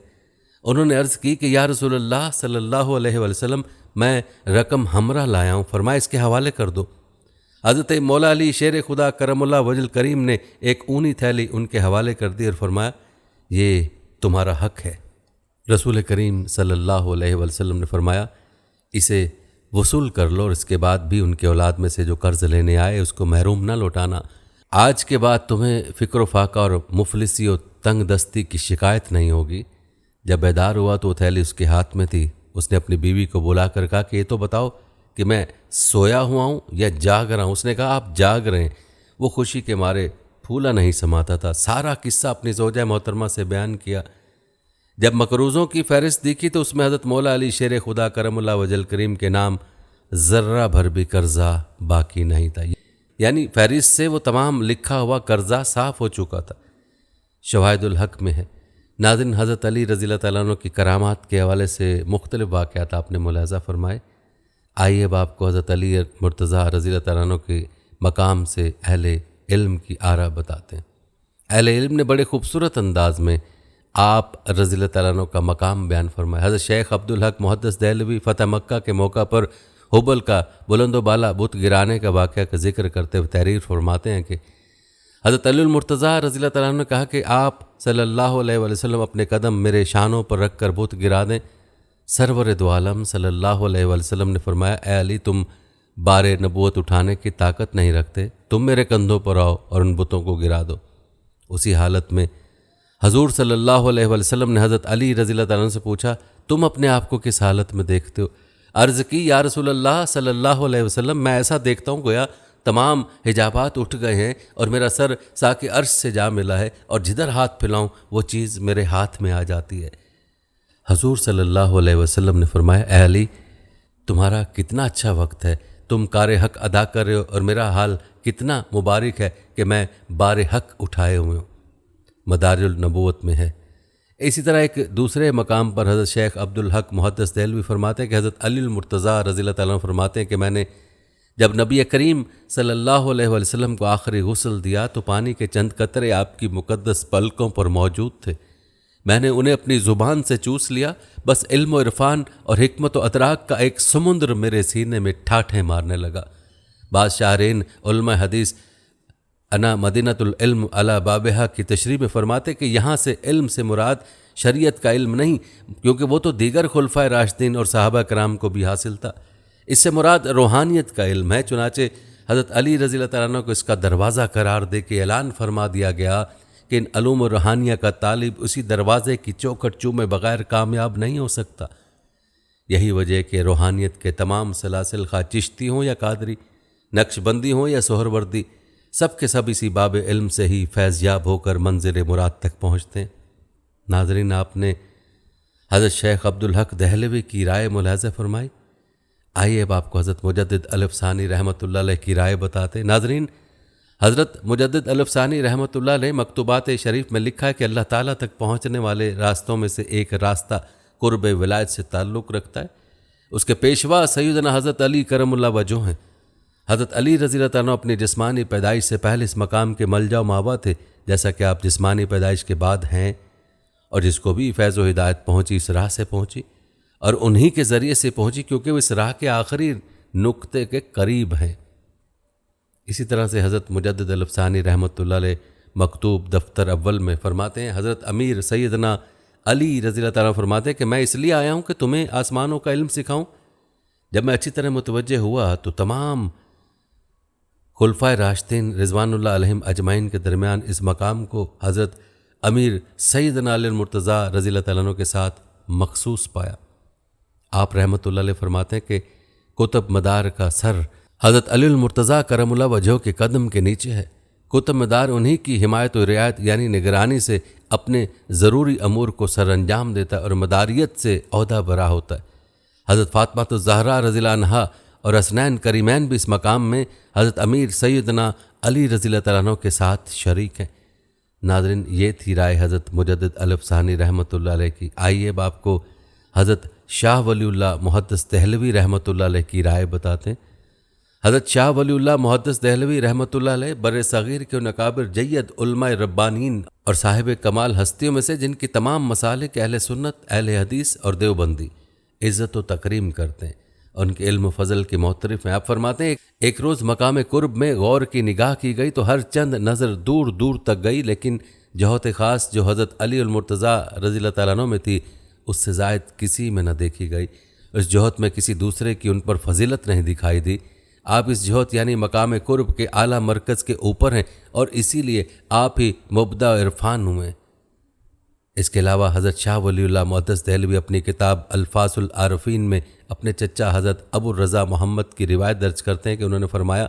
انہوں نے عرض کی کہ یا رسول اللہ صلی اللہ علیہ وسلم میں رقم ہمراہ لایا ہوں، فرمایا اس کے حوالے کر دو۔ حضرت مولا علی شیر خدا کرم اللہ وجل کریم نے ایک اونی تھیلی ان کے حوالے کر دی اور فرمایا یہ تمہارا حق ہے۔ رسول کریم صلی اللہ علیہ وسلم نے فرمایا اسے وصول کر لو، اور اس کے بعد بھی ان کے اولاد میں سے جو قرض لینے آئے اس کو محروم نہ لوٹانا۔ آج کے بعد تمہیں فکر و فاقہ اور مفلسی و تنگ دستی کی شکایت نہیں ہوگی۔ جب بیدار ہوا تو وہ تھیلی اس کے ہاتھ میں تھی۔ اس نے اپنی بیوی کو بلا کر کہا کہ یہ تو بتاؤ کہ میں سویا ہوا ہوں یا جاگ رہا ہوں؟ اس نے کہا آپ جاگ رہے ہیں۔ وہ خوشی کے مارے پھولا نہیں سماتا تھا، سارا قصہ اپنی زوجہ محترمہ سے بیان کیا۔ جب مقروضوں کی فہرست دیکھی تو اس میں حضرت مولا علی شیر خدا کرم اللہ وجل کریم کے نام ذرہ بھر بھی قرضہ باقی نہیں تھا، یعنی فہرست سے وہ تمام لکھا ہوا قرضہ صاف ہو چکا تھا۔ شواہد الحق میں ہے۔ ناظرین حضرت علی رضی اللہ تعالیٰ عنہ کی کرامات کے حوالے سے مختلف واقعات آپ نے ملاحظہ فرمائے۔ آئیے اب آپ کو حضرت علی مرتضیٰ رضی اللہ تعالیٰ عنہ کے مقام سے اہل علم کی آراء بتاتے ہیں۔ اہل علم نے بڑے خوبصورت انداز میں آپ رضی اللہ تعالیٰ عنہ کا مقام بیان فرمایا۔ حضرت شیخ عبدالحق محدث دہلوی فتح مکہ کے موقع پر حبل کا بلند و بالا بت گرانے کا واقعہ کا ذکر کرتے ہوئے تحریر فرماتے ہیں کہ حضرت علی المرتضیٰ رضی اللہ تعالیٰ عنہ نے کہا کہ آپ صلی اللہ علیہ وسلم اپنے قدم میرے شانوں پر رکھ کر بت گرا دیں۔ سرور دو عالم صلی اللہ علیہ وسلم نے فرمایا اے علی تم بار نبوت اٹھانے کی طاقت نہیں رکھتے، تم میرے کندھوں پر آؤ اور ان بتوں کو گرا دو۔ اسی حالت میں حضور صلی اللہ علیہ وسلم نے حضرت علی رضی اللہ تعالیٰ عنہ سے پوچھا تم اپنے آپ کو کس حالت میں دیکھتے ہو؟ عرض کی یا رسول اللہ صلی اللہ علیہ وسلم میں ایسا دیکھتا ہوں گویا تمام حجابات اٹھ گئے ہیں اور میرا سر ساق عرش سے جا ملا ہے، اور جدھر ہاتھ پھیلاؤں وہ چیز میرے ہاتھ میں آ جاتی ہے۔ حضور صلی اللہ علیہ وسلم نے فرمایا اے علی تمہارا کتنا اچھا وقت ہے، تم کار حق ادا کر رہے ہو، اور میرا حال کتنا مبارک ہے کہ میں بار حق اٹھائے ہوئے ہوں۔ مدارج النبوت میں ہے۔ اسی طرح ایک دوسرے مقام پر حضرت شیخ عبدالحق محدث دہلوی فرماتے ہیں کہ حضرت علی المرتضیٰ رضی اللہ تعالیٰ عنہ فرماتے ہیں کہ میں نے جب نبی کریم صلی اللہ علیہ وسلم کو آخری غسل دیا تو پانی کے چند قطرے آپ کی مقدس پلکوں پر موجود تھے، میں نے انہیں اپنی زبان سے چوس لیا، بس علم و عرفان اور حکمت و ادراک کا ایک سمندر میرے سینے میں ٹھاٹھیں مارنے لگا۔ بعض شاعرین علماء حدیث انا مدینۃ العلم علی بابہا کی تشریح میں فرماتے کہ یہاں سے علم سے مراد شریعت کا علم نہیں، کیونکہ وہ تو دیگر خلفائے راشدین اور صحابہ کرام کو بھی حاصل تھا، اس سے مراد روحانیت کا علم ہے۔ چنانچہ حضرت علی رضی اللہ تعالیٰ عنہ کو اس کا دروازہ قرار دے کے اعلان فرما دیا گیا کہ ان علوم و روحانیہ کا طالب اسی دروازے کی چوکھٹ چومے بغیر کامیاب نہیں ہو سکتا۔ یہی وجہ کہ روحانیت کے تمام سلاسل خواہ چشتی ہوں یا قادری، نقش بندی ہوں یا سہروردی، سب کے سب اسی باب علم سے ہی فیض یاب ہو کر منزل مراد تک پہنچتے ہیں۔ ناظرین آپ نے حضرت شیخ عبدالحق دہلوی کی رائے ملاحظہ فرمائی۔ آئیے اب آپ کو حضرت مجدد الف ثانی رحمۃ اللہ علیہ کی رائے بتاتے ہیں۔ ناظرین، حضرت مجدد الف ثانی رحمۃ اللہ علیہ مکتوبات شریف میں لکھا ہے کہ اللہ تعالیٰ تک پہنچنے والے راستوں میں سے ایک راستہ قرب ولایت سے تعلق رکھتا ہے۔ اس کے پیشوا سیدنا حضرت علی کرم اللہ وجہ ہیں۔ حضرت علی رضی اللہ عنہ اپنی جسمانی پیدائش سے پہلے اس مقام کے ملجا و ماوا تھے، جیسا کہ آپ جسمانی پیدائش کے بعد ہیں، اور جس کو بھی فیض و ہدایت پہنچی اس راہ سے پہنچی، اور انہی کے ذریعے سے پہنچی کیونکہ وہ اس راہ کے آخری نقطے کے قریب ہیں۔ اسی طرح سے حضرت مجدد الف ثانی رحمۃ اللہ علیہ مکتوب دفتر اول میں فرماتے ہیں، حضرت امیر سیدنا علی رضی اللہ تعالیٰ فرماتے ہیں کہ میں اس لیے آیا ہوں کہ تمہیں آسمانوں کا علم سکھاؤں۔ جب میں اچھی طرح متوجہ ہوا تو تمام خلفائے راشدین رضوان اللہ علیہم اجمعین کے درمیان اس مقام کو حضرت امیر سیدنا علی المرتضیٰ رضی اللہ تعالیٰ عنہ کے ساتھ مخصوص پایا۔ آپ رحمۃ اللہ علیہ فرماتے ہیں کہ کتب مدار کا سر حضرت علی المرتضیٰ کرم اللہ وجہ کے قدم کے نیچے ہے۔ کتب مدار انہی کی حمایت و رعایت یعنی نگرانی سے اپنے ضروری امور کو سر انجام دیتا ہے اور مداریت سے عہدہ برا ہوتا ہے۔ حضرت فاطمہ الزہرا رضی اللہ عنہا اور حسنین کریمین بھی اس مقام میں حضرت امیر سیدنا علی رضی اللہ تعالیٰ عنہ کے ساتھ شریک ہیں۔ ناظرین، یہ تھی رائے حضرت مجدد الف ثانی رحمۃ اللہ علیہ کی۔ آئیے اب آپ کو حضرت شاہ ولی اللہ محدث دہلوی رحمۃ اللہ علیہ کی رائے بتاتے ہیں۔ حضرت شاہ ولی اللہ محدث دہلوی رحمۃ اللہ علیہ بر صغیر کے ان اکابر جید علماء ربانین اور صاحب کمال ہستیوں میں سے جن کی تمام مسالک اہل سنت، اہل حدیث اور دیوبندی عزت و تکریم کرتے ہیں، ان کے علم و فضل کے معترف ہیں۔ آپ فرماتے ہیں ایک روز مقام قرب میں غور کی نگاہ کی گئی تو ہر چند نظر دور دور تک گئی، لیکن جہت خاص جو حضرت علی المرتضیٰ رضی اللہ تعالیٰ عنہ میں تھی اس سے زائد کسی میں نہ دیکھی گئی۔ اس جہت میں کسی دوسرے کی ان پر فضیلت نہیں دکھائی دی۔ آپ اس جہت یعنی مقام قرب کے اعلیٰ مرکز کے اوپر ہیں اور اسی لیے آپ ہی مبدع عرفان ہوئے۔ اس کے علاوہ حضرت شاہ ولی اللہ محدث دہلوی اپنی کتاب الفاظ العارفین میں اپنے چچا حضرت ابو الرضا محمد کی روایت درج کرتے ہیں کہ انہوں نے فرمایا،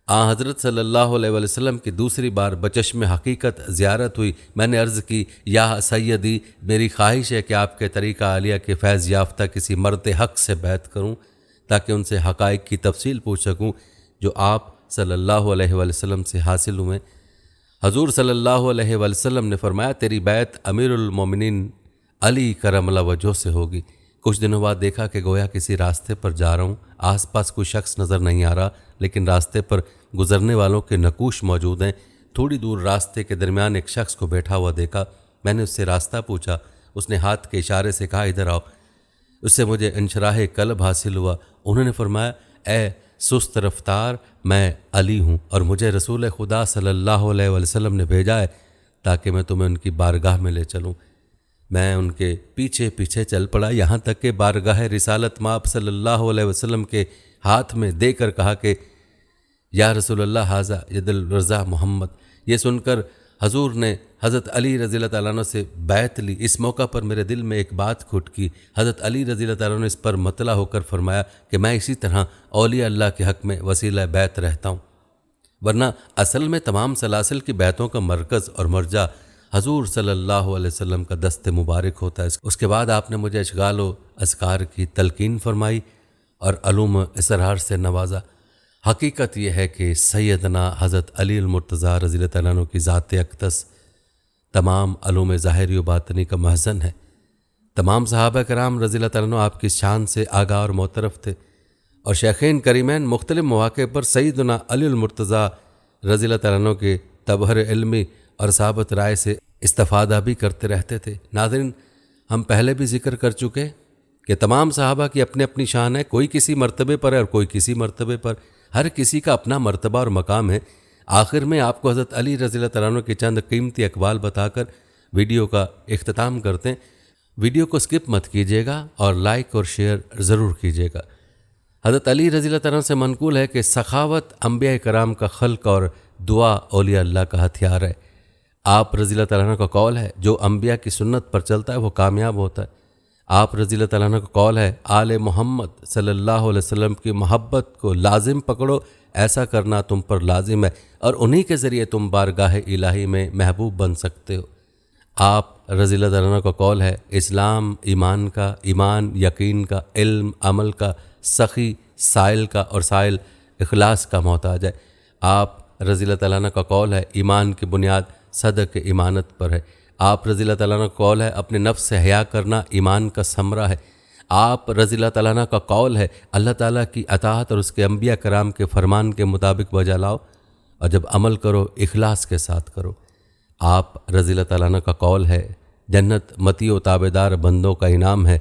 حضرت صلی اللہ علیہ وسلم کی دوسری بار بچشم حقیقت زیارت ہوئی۔ میں نے عرض کی، یا سیدی، میری خواہش ہے کہ آپ کے طریقہ عالیہ کے فیض یافتہ کسی مرد حق سے بیعت کروں تاکہ ان سے حقائق کی تفصیل پوچھ سکوں جو آپ صلی اللہ علیہ وسلم سے حاصل ہوئے۔ حضور صلی اللہ علیہ وسلم نے فرمایا، تیری بیعت امیر المومنین علی کرم اللہ وجہ سے ہوگی۔ کچھ دنوں بعد دیکھا کہ گویا کسی راستے پر جا رہا ہوں، آس پاس کوئی شخص نظر نہیں آ رہا، لیکن راستے پر گزرنے والوں کے نقوش موجود ہیں۔ تھوڑی دور راستے کے درمیان ایک شخص کو بیٹھا ہوا دیکھا۔ میں نے اس سے راستہ پوچھا، اس نے ہاتھ کے اشارے سے کہا ادھر آؤ۔ اس سے مجھے انشراح قلب حاصل ہوا۔ انہوں نے فرمایا، اے سست رفتار، میں علی ہوں اور مجھے رسول خدا صلی اللہ علیہ وسلم نے بھیجا ہے تاکہ میں تمہیں ان کی بارگاہ میں لے چلوں۔ میں ان کے پیچھے پیچھے چل پڑا یہاں تک کہ بارگاہ رسالت مآب صلی اللہ علیہ وسلم کے ہاتھ میں دے کر کہا کہ یا رسول اللہ ھذا ید الرضا محمد۔ یہ سن کر حضور نے حضرت علی رضی اللہ تعالیٰ عنہ سے بیعت لی۔ اس موقع پر میرے دل میں ایک بات کھٹکی۔ حضرت علی رضی اللہ تعالیٰ عنہ نے اس پر مطلع ہو کر فرمایا کہ میں اسی طرح اولیاء اللہ کے حق میں وسیلہ بیعت رہتا ہوں، ورنہ اصل میں تمام سلاسل کی بیعتوں کا مرکز اور مرجع حضور صلی اللہ علیہ وسلم کا دست مبارک ہوتا ہے۔ اس کے بعد آپ نے مجھے اشغال و اذکار کی تلقین فرمائی اور علوم اسرار سے نوازا۔ حقیقت یہ ہے کہ سیدنا حضرت علی المرتضیٰ رضی اللہ تعالیٰ عنہ کی ذات اقدس تمام علوم ظاہری و باطنی کا مخزن ہے۔ تمام صحابہ کرام رضی اللہ تعالیٰ عنہ آپ کی شان سے آگاہ اور معترف تھے، اور شیخین کریمین مختلف مواقع پر سیدنا علی المرتضیٰ رضی اللہ تعالیٰ عنہ کے تبحر علمی اور ثابت رائے سے استفادہ بھی کرتے رہتے تھے۔ ناظرین، ہم پہلے بھی ذکر کر چکے کہ تمام صحابہ کی اپنی اپنی شان ہے، کوئی کسی مرتبے پر ہے اور کوئی کسی مرتبے پر، ہر کسی کا اپنا مرتبہ اور مقام ہے۔ آخر میں آپ کو حضرت علی رضی اللہ تعالیٰ عنہ کے چند قیمتی اقوال بتا کر ویڈیو کا اختتام کرتے ہیں۔ ویڈیو کو سکپ مت کیجیے گا اور لائک اور شیئر ضرور کیجیے گا۔ حضرت علی رضی اللہ تعالیٰ عنہ سے منقول ہے کہ سخاوت انبیاء کرام کا خلق اور دعا اولیاء اللہ کا ہتھیار ہے۔ آپ رضی اللہ تعالیٰ عنہ کا قول ہے، جو انبیاء کی سنت پر چلتا ہے وہ کامیاب ہوتا ہے۔ آپ رضی اللہ تعالیٰ عنہ کا قول ہے، آل محمد صلی اللہ علیہ وسلم کی محبت کو لازم پکڑو، ایسا کرنا تم پر لازم ہے اور انہی کے ذریعے تم بارگاہ الہی میں محبوب بن سکتے ہو۔ آپ رضی اللہ تعالیٰ عنہ کا قول ہے، اسلام ایمان کا، ایمان یقین کا، علم عمل کا، سخی سائل کا اور سائل اخلاص کا محتاج ہے۔ آپ رضی اللہ تعالیٰ عنہ کا قول ہے ایمان کی بنیاد صدق امانت پر ہے۔ آپ رضی اللہ تعالیٰ عنہ کا قول ہے اپنے نفس سے حیا کرنا ایمان کا ثمرہ ہے۔ آپ رضی اللہ تعالیٰ عنہ کا قول ہے اللہ تعالیٰ کی اطاعت اور اس کے انبیاء کرام کے فرمان کے مطابق بجا لاؤ، اور جب عمل کرو اخلاص کے ساتھ کرو۔ آپ رضی اللہ تعالیٰ عنہ کا قول ہے جنت متی و تابعدار بندوں کا انعام ہے۔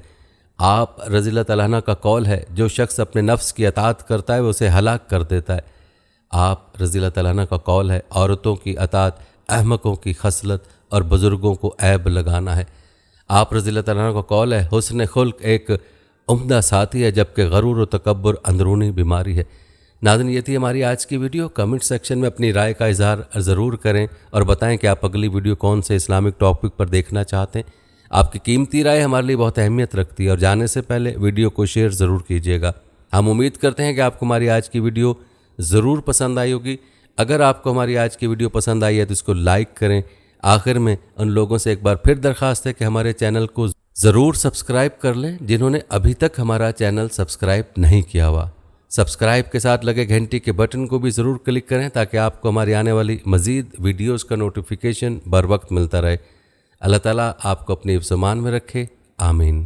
آپ رضی اللہ تعالیٰ عنہ کا قول ہے جو شخص اپنے نفس کی اطاعت کرتا ہے وہ اسے ہلاک کر دیتا ہے۔ آپ رضی اللہ تعالیٰ عنہ کا قول ہے عورتوں کی اطاعت احمقوں کی خصلت اور بزرگوں کو عیب لگانا ہے۔ آپ رضی اللہ تعالیٰ عنہ کا قول ہے حسن خلق ایک عمدہ ساتھی ہے جبکہ غرور و تکبر اندرونی بیماری ہے۔ ناظرین، یہ تھی ہماری آج کی ویڈیو۔ کمنٹ سیکشن میں اپنی رائے کا اظہار ضرور کریں اور بتائیں کہ آپ اگلی ویڈیو کون سے اسلامک ٹاپک پر دیکھنا چاہتے ہیں۔ آپ کی قیمتی رائے ہمارے لیے بہت اہمیت رکھتی ہے، اور جانے سے پہلے ویڈیو کو شیئر ضرور کیجیے گا۔ ہم امید کرتے ہیں کہ آپ کو ہماری آج کی ویڈیو ضرور پسند آئی ہوگی۔ اگر آپ کو ہماری آج کی ویڈیو پسند آئی ہے تو اس کو لائک کریں۔ آخر میں ان لوگوں سے ایک بار پھر درخواست ہے کہ ہمارے چینل کو ضرور سبسکرائب کر لیں جنہوں نے ابھی تک ہمارا چینل سبسکرائب نہیں کیا ہوا۔ سبسکرائب کے ساتھ لگے گھنٹی کے بٹن کو بھی ضرور کلک کریں تاکہ آپ کو ہماری آنے والی مزید ویڈیوز کا نوٹیفیکیشن بر وقت ملتا رہے۔ اللہ تعالیٰ آپ کو اپنی حفظ و امان میں رکھے، آمین۔